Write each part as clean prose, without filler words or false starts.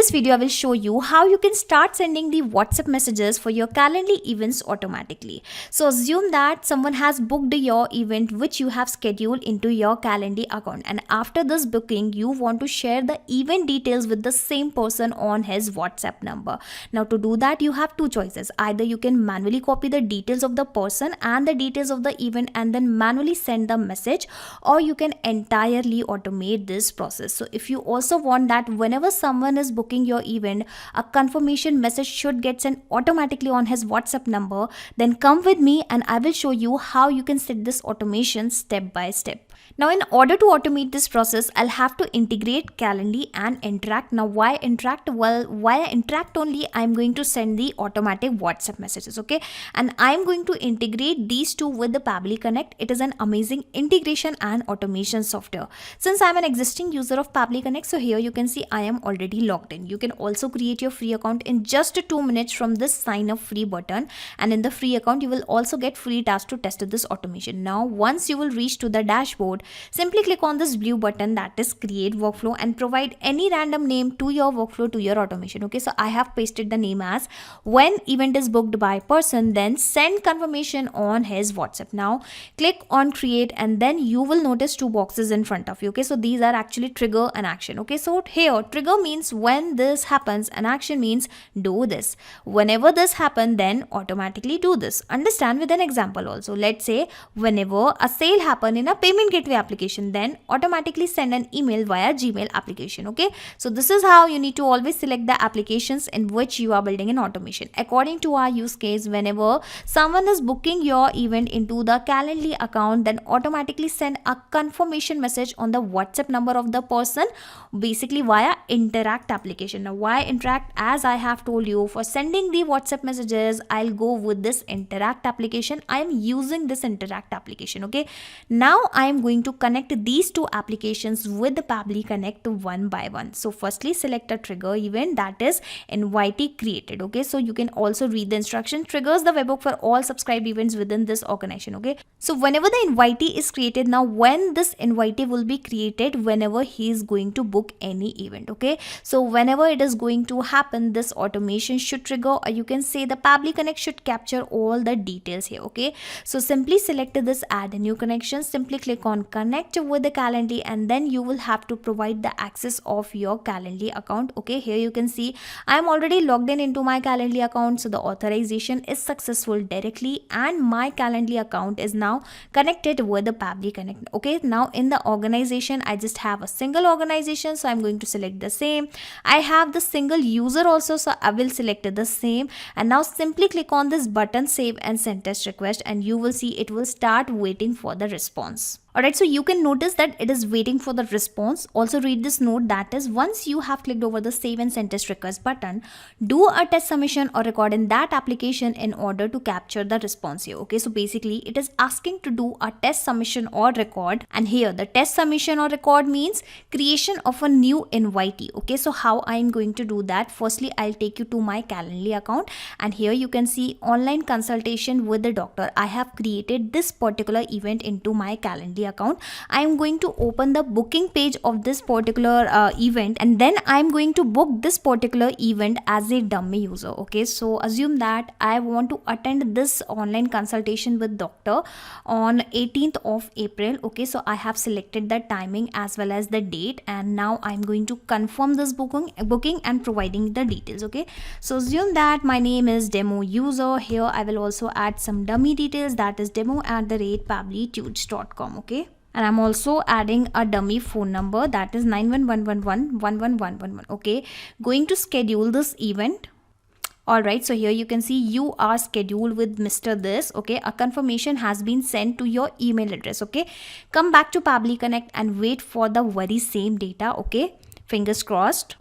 this video, I will show you how you can start sending the WhatsApp messages for your Calendly events automatically. So assume that someone has booked your event which you have scheduled into your Calendly account, and after this booking, you want to share the event details with the same person on his WhatsApp number. Now to do that, you have two choices. Either you can manually copy the details of the person and the details of the event and then manually send the message, or you can entirely automate this process. So if you also want that whenever someone is booking your event, a confirmation message should get sent automatically on his WhatsApp number, then come with me and I will show you how you can set this automation step by step. Now in order to automate this process, I'll have to integrate Calendly and Interact. Now why Interact? Well, via Interact only I'm going to send the automatic WhatsApp messages, okay? And I'm going to integrate these two with the Pabbly Connect. It is an amazing integration and automation software. Since I'm an existing user of Pabbly Connect, so here you can see I am already logged in. You can also create your free account in just 2 minutes from this sign up free button, and in the free account you will also get free tasks to test this automation. Now once you will reach to the dashboard, simply click on this blue button that is create workflow and provide any random name to your workflow, to your automation. Okay, so I have pasted the name as when event is booked by person, then send confirmation on his WhatsApp. Now click on create and then you will notice two boxes in front of you. Okay, so these are actually trigger and action. Okay, so here trigger means when this happens and action means do this. Whenever this happens, then automatically do this. Understand with an example also. Let's say whenever a sale happen in a payment gateway application, then automatically send an email via Gmail application. Okay, so this is how you need to always select the applications in which you are building an automation. According to our use case, whenever someone is booking your event into the Calendly account, then automatically send a confirmation message on the WhatsApp number of the person, basically via Interact application. Now why Interact? As I have told you, for sending the WhatsApp messages, I'll go with this Interact application. I am using this Interact application. Okay, now I am going to connect these two applications with the Pabbly Connect one by one. So firstly select a trigger event, that is invitee created. Okay, so you can also read the instruction. Triggers the webhook for all subscribed events within this organization. Okay, so whenever the invitee is created, now when this invitee will be created, whenever he is going to book any event. Okay, so whenever it is going to happen, this automation should trigger, or you can say the Pabbly Connect should capture all the details here. Okay, so simply select this add a new connection, simply click on connect with the Calendly, and then you will have to provide the access of your Calendly account. Okay, here you can see I am already logged in into my Calendly account, so the authorization is successful directly and my Calendly account is now connected with the Pabbly Connect. Okay, now in the organization I just have a single organization, so I'm going to select the same. I have the single user also, so I will select the same, and now simply click on this button save and send test request, and you will see it will start waiting for the response. Alright, so you can notice that it is waiting for the response. Also read this note, that is once you have clicked over the save and send test request button, do a test submission or record in that application in order to capture the response here. Okay, so basically it is asking to do a test submission or record, and here the test submission or record means creation of a new invitee. Okay, so how I am going to do that? Firstly, I'll take you to my Calendly account, and here you can see online consultation with the doctor. I have created this particular event into my Calendly account. I am going to open the booking page of this particular event, and then I am going to book this particular event as a dummy user. Okay, so assume that I want to attend this online consultation with doctor on 18th of April. Okay, so I have selected the timing as well as the date, and now I'm going to confirm this booking and providing the details. Okay, so assume that my name is demo user. Here I will also add some dummy details, that is demo@pabblytudes.com. Okay, and I'm also adding a dummy phone number, that is 9111111111. Okay, going to schedule this event. Alright, so here you can see you are scheduled with Mr. This. Okay, a confirmation has been sent to your email address. Okay, come back to Pabbly Connect and wait for the very same data. Okay, fingers crossed.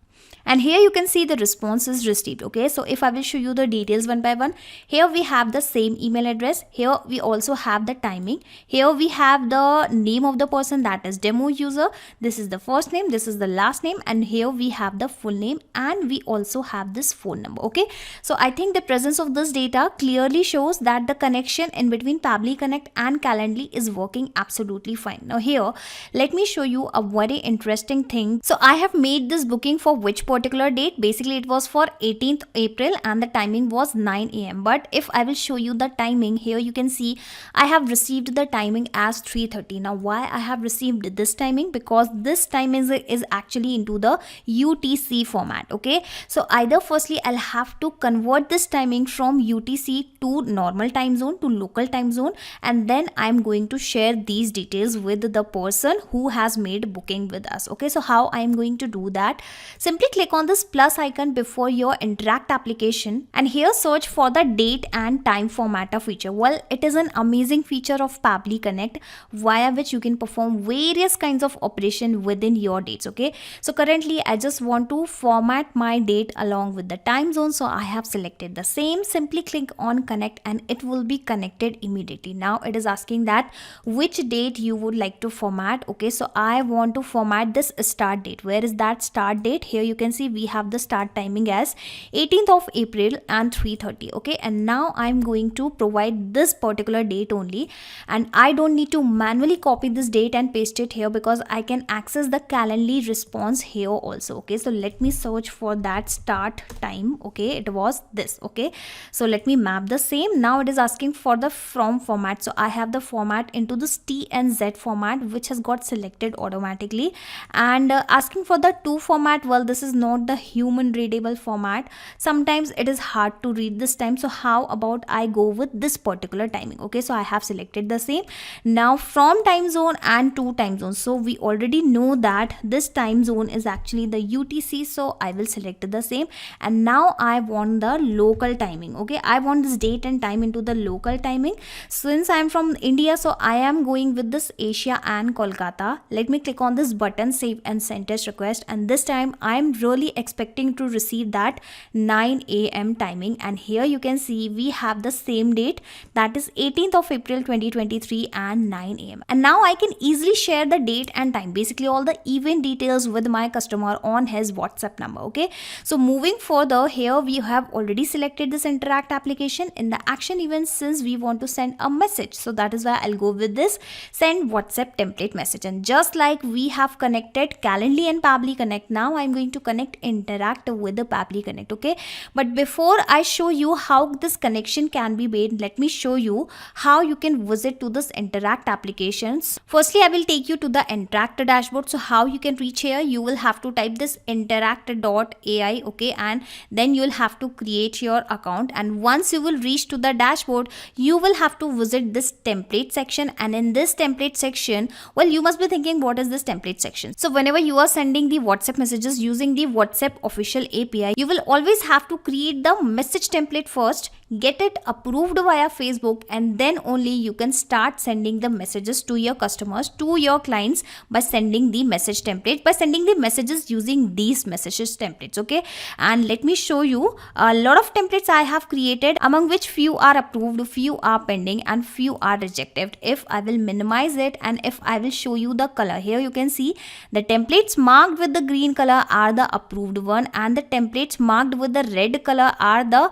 And here you can see the response is received. Okay, so if I will show you the details one by one, here we have the same email address. Here we also have the timing. Here we have the name of the person, that is demo user. This is the first name, this is the last name, and here we have the full name, and we also have this phone number. Okay, so I think the presence of this data clearly shows that the connection in between Pabbly Connect and Calendly is working absolutely fine. Now here let me show you a very interesting thing. So I have made this booking for which particular date. Basically it was for 18th April and the timing was 9 a.m. But if I will show you the timing, here you can see I have received the timing as 3:30. Now why I have received this timing? Because this time is actually into the UTC format. Okay, so either firstly I'll have to convert this timing from UTC to normal time zone, to local time zone, and then I'm going to share these details with the person who has made booking with us. Okay, so how I'm going to do that? Simply click on this plus icon before your interact application and here search for the date and time formatter feature. Well, it is an amazing feature of Pabbly Connect via which you can perform various kinds of operation within your dates. Okay, so currently I just want to format my date along with the time zone, so I have selected the same. Simply click on connect and it will be connected immediately. Now it is asking that which date you would like to format. Okay, so I want to format this start date. Where is that start date? Here you can see we have the start timing as 18th of April and 3:30. Okay, and now I'm going to provide this particular date only, and I don't need to manually copy this date and paste it here because I can access the Calendly response here also. Okay, so let me search for that start time. Okay, it was this. Okay, so let me map the same. Now it is asking for the from format, so I have the format into this T and Z format, which has got selected automatically, and asking for the to format. Well, this is not the human readable format. Sometimes it is hard to read this time, so how about I go with this particular timing? Okay, so I have selected the same. Now from time zone and to time zone, so we already know that this time zone is actually the UTC, so I will select the same. And now I want the local timing. Okay, I want this date and time into the local timing. Since I am from India, so I am going with this Asia and Kolkata. Let me click on this button save and send test request, and this time I am really expecting to receive that 9 a.m. timing. And here you can see we have the same date, that is 18th of April 2023 and 9 a.m. And now I can easily share the date and time, basically all the event details with my customer on his WhatsApp number. Okay, so moving further, here we have already selected this interact application. In the action events, since we want to send a message, so that is why I'll go with this send WhatsApp template message. And just like we have connected Calendly and Pabbly Connect, now I'm going to connect interact with the Pabbly Connect. Okay, but before I show you how this connection can be made, let me show you how you can visit to this interact applications. Firstly, I will take you to the interact dashboard. So how you can reach here? You will have to type this interact.ai. Okay, and then you will have to create your account, and once you will reach to the dashboard, you will have to visit this template section. And in this template section, well, you must be thinking, what is this template section? So whenever you are sending the WhatsApp messages using the WhatsApp official API, you will always have to create the message template first, get it approved via Facebook, and then only you can start sending the messages to your customers, to your clients, by sending the message template, by sending the messages using these messages templates. Okay, and let me show you a lot of templates I have created, among which few are approved, few are pending, and few are rejected. If I will minimize it and if I will show you the color, here you can see the templates marked with the green color are the approved one, and the templates marked with the red color are the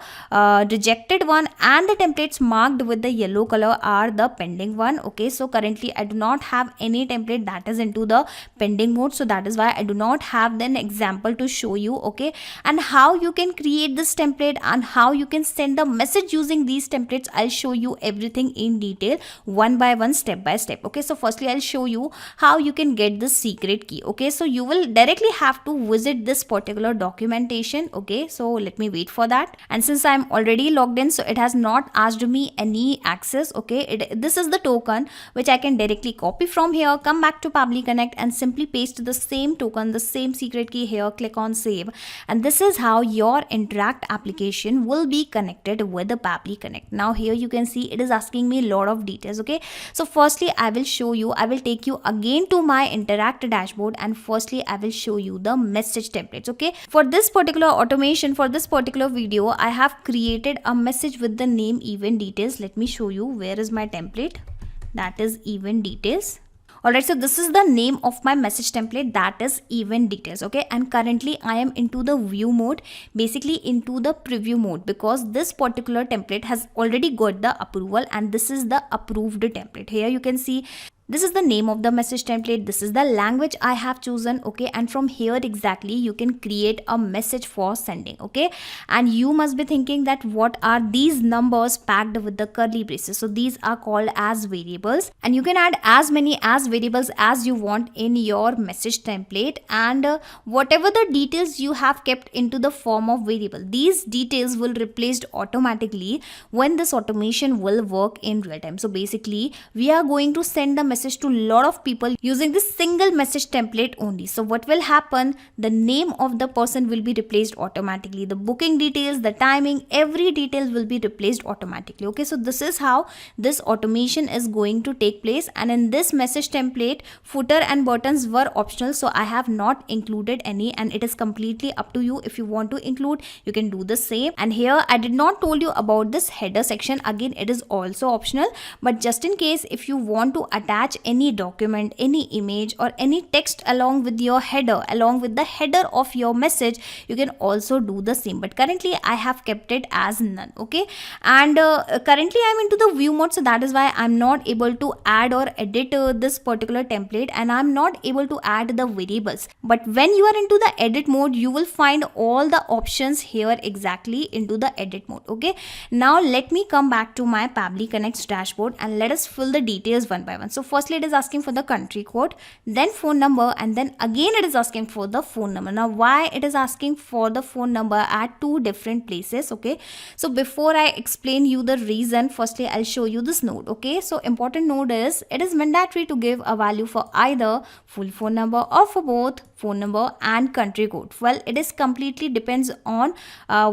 rejected one, and the templates marked with the yellow color are the pending one. Okay, so currently I do not have any template that is into the pending mode, so that is why I do not have an example to show you. Okay, and how you can create this template and how you can send the message using these templates, I'll show you everything in detail, one by one, step by step. Okay, so firstly I'll show you how you can get this secret key. Okay, so you will directly have to visit this particular documentation. Okay, so let me wait for that, and since I'm already logged in, so it has not asked me any access. Okay, this is the token which I can directly copy from here, come back to Pabbly Connect and simply paste the same token, the same secret key here, click on save, and this is how your interact application will be connected with the Pabbly Connect. Now here you can see it is asking me a lot of details. Okay, so firstly I will show you, I will take you again to my interact dashboard, and firstly I will show you the message templates. Okay, for this particular automation, for this particular video, I have created a message with the name event details. Let me show you where is my template, that is event details. Alright, so this is the name of my message template, that is event details. Okay, and currently I am into the view mode, basically into the preview mode, because this particular template has already got the approval and this is the approved template. Here you can see This is the name of the message template. This is the language I have chosen. Okay, and from here exactly you can create a message for sending. Okay, and you must be thinking that what are these numbers packed with the curly braces? So these are called as variables, and you can add as many as variables as you want in your message template, and whatever the details you have kept into the form of variable, these details will replaced automatically when this automation will work in real time. So basically we are going to send the message to a lot of people using this single message template only. So what will happen, the name of the person will be replaced automatically, the booking details, the timing, every detail will be replaced automatically. Okay, so this is how this automation is going to take place. And in this message template, footer and buttons were optional, so I have not included any, and it is completely up to you. If you want to include, you can do the same. And here I did not told you about this header section. Again, it is also optional, but just in case if you want to attach any document, any image or any text along with your header, along with the header of your message, you can also do the same, but currently I have kept it as none. Okay, and currently I'm into the view mode, so that is why I'm not able to add or edit this particular template, and I'm not able to add the variables. But when you are into the edit mode, you will find all the options here exactly into the edit mode. Okay, now let me come back to my Pabbly Connect dashboard and let us fill the details one by one. So firstly it is asking for the country code, then phone number, and then again it is asking for the phone number. Now why it is asking for the phone number at two different places? Okay, so before I explain you the reason, firstly I'll show you this node. Okay, so important node is, it is mandatory to give a value for either full phone number or for both phone number and country code. Well, it is completely depends on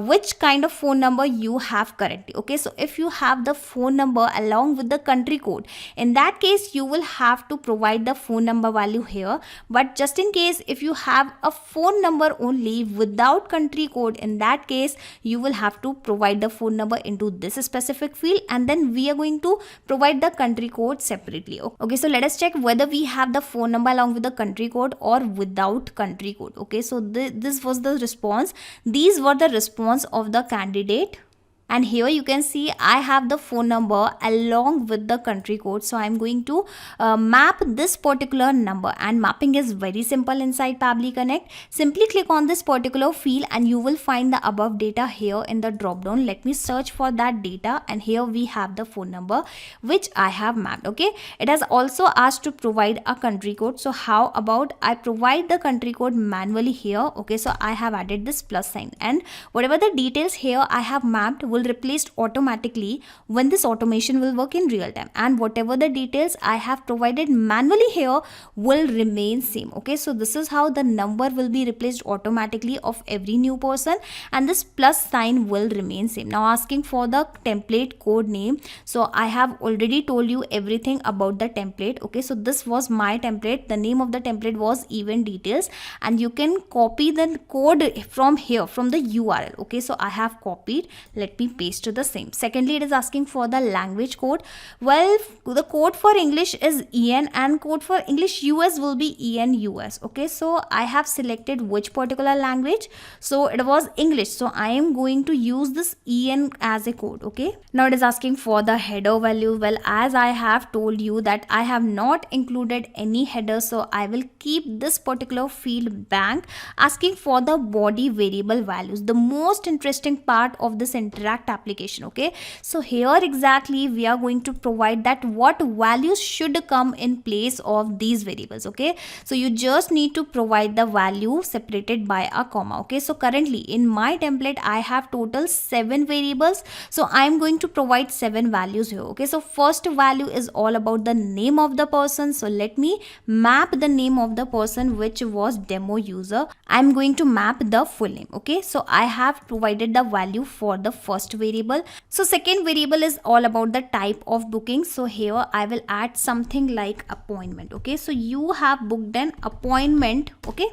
which kind of phone number you have currently. Okay, so if you have the phone number along with the country code, in that case you will have to provide the phone number value here. But just in case if you have a phone number only without country code, in that case you will have to provide the phone number into this specific field, and then we are going to provide the country code separately. Okay, so let us check whether we have the phone number along with the country code or without country code. Okay, so this was the response. These were the response of the candidate. And here you can see I have the phone number along with the country code. So I'm going to map this particular number, and mapping is very simple inside Pabbly Connect. Simply click on this particular field and you will find the above data here in the drop down. Let me search for that data, and here we have the phone number which I have mapped. Okay, it has also asked to provide a country code. So how about I provide the country code manually here. Okay, so I have added this plus sign, and whatever the details here I have mapped will replaced automatically when this automation will work in real time, and whatever the details I have provided manually here will remain same. Okay, so this is how the number will be replaced automatically of every new person, and this plus sign will remain same. Now asking for the template code name, so I have already told you everything about the template. Okay, so this was my template. The name of the template was event details, and you can copy the code from here, from the URL. Okay, so I have copied. Let me paste the same. Secondly, it is asking for the language code. Well, the code for English is EN, and code for English US will be EN US. Okay, so I have selected which particular language. So it was English, so I am going to use this EN as a code. Okay, now it is asking for the header value. Well, as I have told you that I have not included any header, so I will keep this particular field blank. Asking for the body variable values, the most interesting part of this interact application. Okay, so here exactly we are going to provide that what values should come in place of these variables. Okay, so you just need to provide the value separated by a comma. Okay, so currently in my template I have total 7 variables, so I am going to provide 7 values here. Okay, so first value is all about the name of the person, so let me map the name of the person which was demo user. I am going to map the full name. Okay, so I have provided the value for the first variable. So second variable is all about the type of booking, so here I will add something like appointment. Okay, so you have booked an appointment. Okay,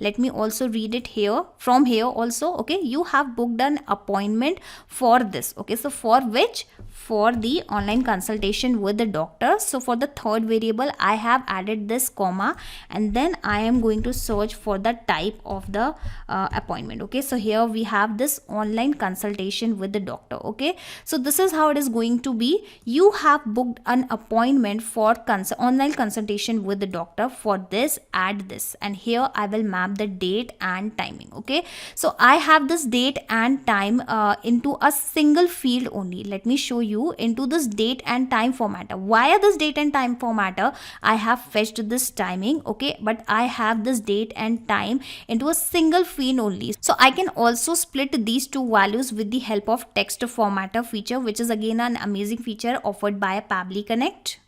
let me also read it here from here also. Okay, you have booked an appointment for this. Okay, so for which? for the online consultation with the doctor. So for the third variable, I have added this comma, and then I am going to search for the type of the appointment. Okay, so here we have this online consultation with the doctor. Okay, so this is how it is going to be. You have booked an appointment for online consultation with the doctor. For this, add this, and here I will map the date and timing. Okay, so I have this date and time into a single field only. Let me show you into this date and time formatter. Via this date and time formatter, I have fetched this timing. Okay, but I have this date and time into a single field only. So I can also split these two values with the help of text formatter feature, which is again an amazing feature offered by Pabbly Connect.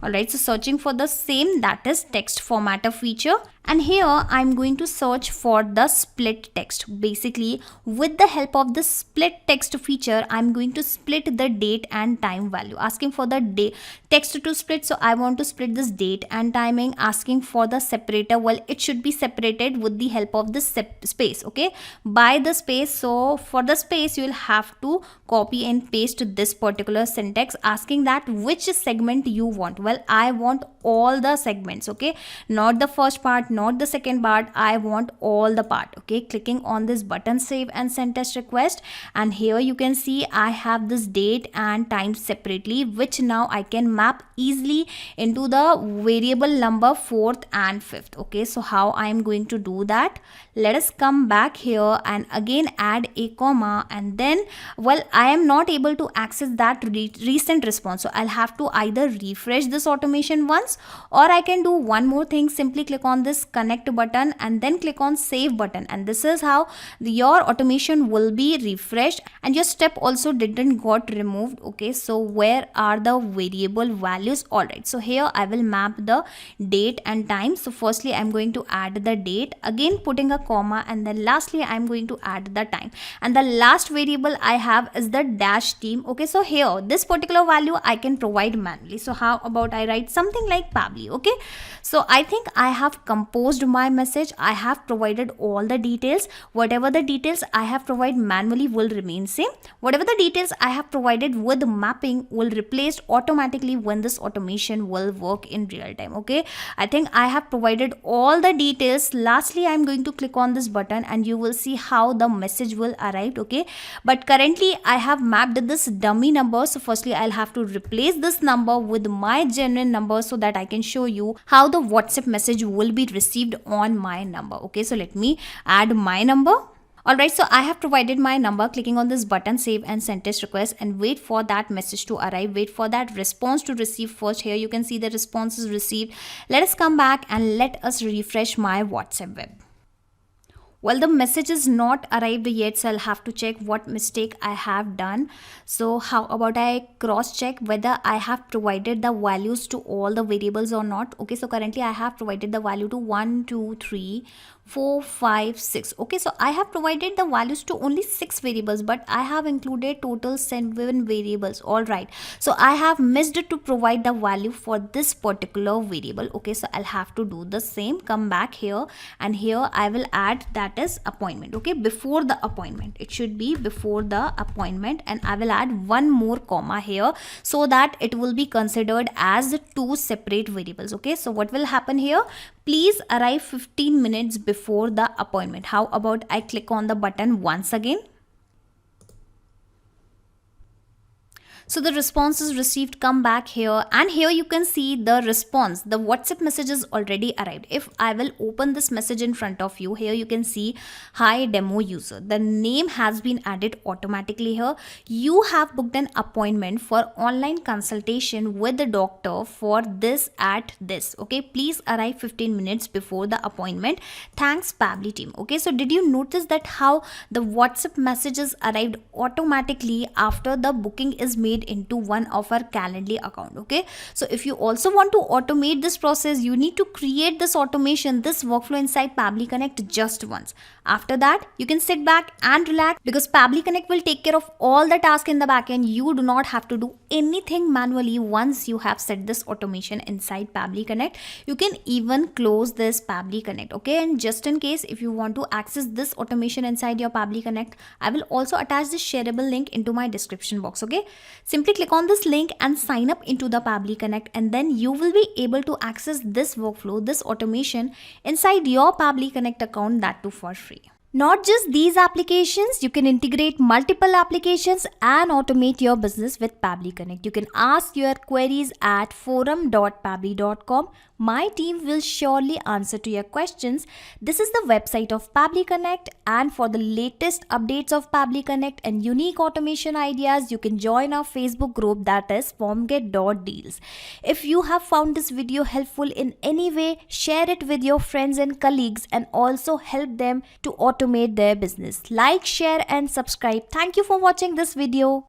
Alright, so searching for the same, that is text formatter feature, and here I'm going to search for the split text. Basically, with the help of the split text feature, I'm going to split the date and time value. Asking for the text to split, so I want to split this date and timing. Asking for the separator, well, it should be separated with the help of this space. Okay, by the space. So for the space, you will have to copy and paste this particular syntax, asking that which segment you want. Well, I want all the segments. Okay, not the first part, not the second part, I want all the part. Okay, clicking on this button, save and send test request, and here you can see I have this date and time separately, which now I can map easily into the variable number 4th and 5th. Okay, so how I am going to do that? Let us come back here and again add a comma, and then, well, I am not able to access that recent response, so I'll have to either refresh this automation once, or I can do one more thing. Simply click on this connect button and then click on save button, and this is how your automation will be refreshed and your step also didn't got removed. Okay, so where are the variable values? Alright, so here I will map the date and time. So firstly I'm going to add the date, again putting a comma, and then lastly I'm going to add the time, and the last variable I have is the dash team. Okay, so here this particular value I can provide manually. So how about I write something like Pabbly? Okay, so I think I have composed my message. I have provided all the details. Whatever the details I have provided manually will remain same. Whatever the details I have provided with mapping will replaced automatically when this automation will work in real time. Okay, I think I have provided all the details. Lastly, I'm going to click on this button and you will see how the message will arrive. Okay, but currently I have mapped this dummy number. So firstly I'll have to replace this number with my genuine number so that I can show you how the WhatsApp message will be received on my number. Okay, so let me add my number. Alright, so I have provided my number. Clicking on this button, save and send test request, and wait for that message to arrive. Wait for that response to receive first. Here you can see the response is received. Let us come back and let us refresh my WhatsApp web. Well, the message is not arrived yet, so I'll have to check what mistake I have done. So how about I cross check whether I have provided the values to all the variables or not. Okay, so currently I have provided the value to 1, 2, 3, 4, 5, 6. Okay, so I have provided the values to only 6 variables, but I have included total 7 variables. All right, so I have missed to provide the value for this particular variable. Okay, so I'll have to do the same. Come back here, and here I will add that is appointment. Okay, before the appointment, it should be before the appointment, and I will add one more comma here so that it will be considered as 2 separate variables. Okay, so what will happen here? Please arrive 15 minutes before the appointment. How about I click on the button once again? So the response is received. Come back here, and here you can see the response. The WhatsApp message is already arrived. If I will open this message in front of you, here you can see hi demo user. The name has been added automatically here. You have booked an appointment for online consultation with the doctor for this at this. Okay, please arrive 15 minutes before the appointment. Thanks Pabbly team. Okay, so did you notice that how the WhatsApp messages arrived automatically after the booking is made into one of our Calendly account? Okay, so if you also want to automate this process, you need to create this automation, this workflow inside Pabbly Connect just once. After that, you can sit back and relax because Pabbly Connect will take care of all the tasks in the backend. You do not have to do anything manually once you have set this automation inside Pabbly Connect. You can even close this Pabbly Connect, okay? And just in case if you want to access this automation inside your Pabbly Connect, I will also attach this shareable link into my description box, okay? Simply click on this link and sign up into the Pabbly Connect, and then you will be able to access this workflow, this automation inside your Pabbly Connect account, that too for free. Not just these applications, you can integrate multiple applications and automate your business with Pabbly Connect. You can ask your queries at forum.pabbly.com. My team will surely answer to your questions. This is the website of Pabbly Connect, and for the latest updates of Pabbly Connect and unique automation ideas, you can join our Facebook group, that is formget.deals. If you have found this video helpful in any way, share it with your friends and colleagues and also help them to automate their business. Like, share and subscribe. Thank you for watching this video.